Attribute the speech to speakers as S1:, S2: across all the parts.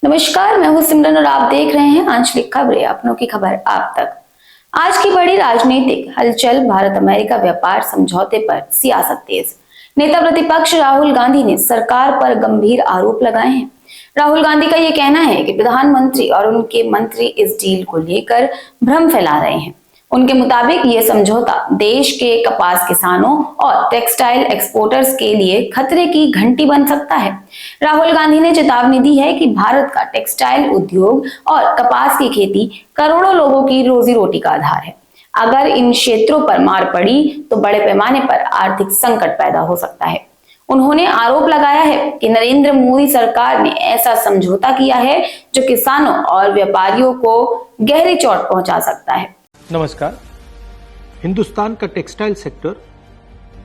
S1: नमस्कार, मैं हूं सिमरन और आप देख रहे हैं आंचलिक खबरें, अपनों की खबर आप तक। आज की बड़ी राजनीतिक हलचल, भारत अमेरिका व्यापार समझौते पर सियासत तेज। नेता प्रतिपक्ष राहुल गांधी ने सरकार पर गंभीर आरोप लगाए हैं। राहुल गांधी का ये कहना है कि प्रधानमंत्री और उनके मंत्री इस डील को लेकर भ्रम फैला रहे हैं। उनके मुताबिक ये समझौता देश के कपास किसानों और टेक्सटाइल एक्सपोर्टर्स के लिए खतरे की घंटी बन सकता है। राहुल गांधी ने चेतावनी दी है कि भारत का टेक्सटाइल उद्योग और कपास की खेती करोड़ों लोगों की रोजी रोटी का आधार है। अगर इन क्षेत्रों पर मार पड़ी तो बड़े पैमाने पर आर्थिक संकट पैदा हो सकता है। उन्होंने आरोप लगाया है कि नरेंद्र मोदी सरकार ने ऐसा समझौता किया है जो किसानों और व्यापारियों को गहरी चोट पहुंचा सकता है।
S2: नमस्कार। हिंदुस्तान का टेक्सटाइल सेक्टर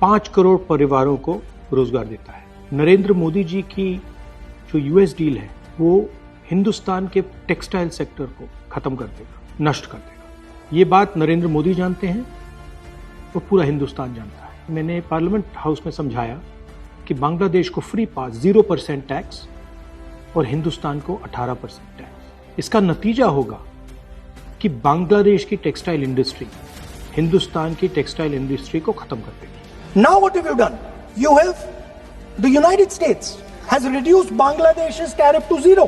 S2: 5 करोड़ परिवारों को रोजगार देता है। नरेंद्र मोदी जी की जो यूएस डील है वो हिंदुस्तान के टेक्सटाइल सेक्टर को खत्म कर देगा, नष्ट कर देगा। ये बात नरेंद्र मोदी जानते हैं और पूरा हिंदुस्तान जानता है। मैंने पार्लियामेंट हाउस में समझाया कि बांग्लादेश को फ्री पास 0% टैक्स और हिंदुस्तान को 18% टैक्स। इसका नतीजा होगा कि बांग्लादेश की टेक्सटाइल इंडस्ट्री हिंदुस्तान की टेक्सटाइल इंडस्ट्री को खत्म कर देगी।
S3: Now what have you done? You have the United States has reduced Bangladesh's tariff to zero.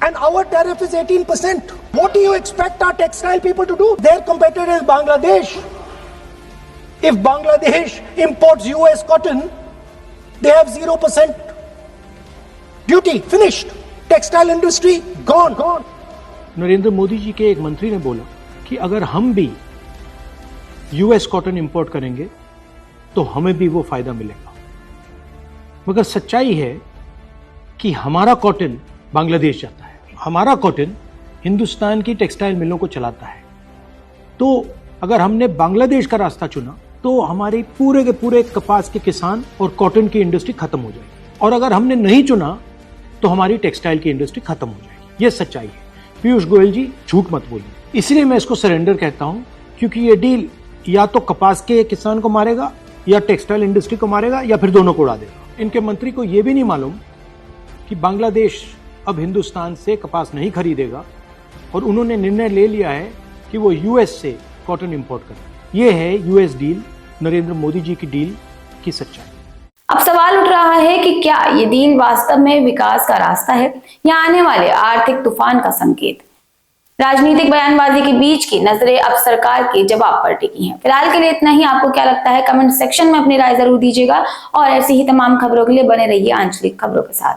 S3: And our tariff is 18%. What do you expect our textile people to do? Their competitor is Bangladesh. If Bangladesh imports US cotton, they have 0% duty. Finished. Textile industry gone.
S2: Narendra Modi ji के एक मंत्री ने बोला कि अगर हम भी US cotton import करेंगे तो हमें भी वो फायदा मिलेगा। मगर सच्चाई है कि हमारा कॉटन बांग्लादेश जाता है, हमारा कॉटन हिंदुस्तान की टेक्सटाइल मिलों को चलाता है। तो अगर हमने बांग्लादेश का रास्ता चुना तो हमारे पूरे के पूरे कपास के किसान और कॉटन की इंडस्ट्री खत्म हो जाएगी, और अगर हमने नहीं चुना तो हमारी टेक्सटाइल की इंडस्ट्री खत्म हो जाएगी। ये सच्चाई है। पीयूष गोयल जी, झूठ मत बोलिए। इसलिए मैं इसको सरेंडर कहता हूं, क्योंकि ये डील या तो कपास के किसान को मारेगा या टेक्सटाइल इंडस्ट्री को मारेगा या फिर दोनों को उड़ा देगा। इनके मंत्री को यह भी नहीं मालूम कि बांग्लादेश अब हिंदुस्तान से कपास नहीं खरीदेगा और उन्होंने निर्णय ले लिया है कि वो यूएस से कॉटन इंपोर्ट करें। यह है यूएस डील, नरेंद्र मोदी जी की डील की सच्चाई।
S1: अब सवाल उठ रहा है कि क्या ये डील वास्तव में विकास का रास्ता है या आने वाले आर्थिक तूफान का संकेत। राजनीतिक बयानबाजी के बीच की नजरें अब सरकार के जवाब पर टिकी हैं। फिलहाल के लिए इतना ही। आपको क्या लगता है, कमेंट सेक्शन में अपनी राय जरूर दीजिएगा और ऐसी ही तमाम खबरों के लिए बने रहिए आंचलिक खबरों के साथ।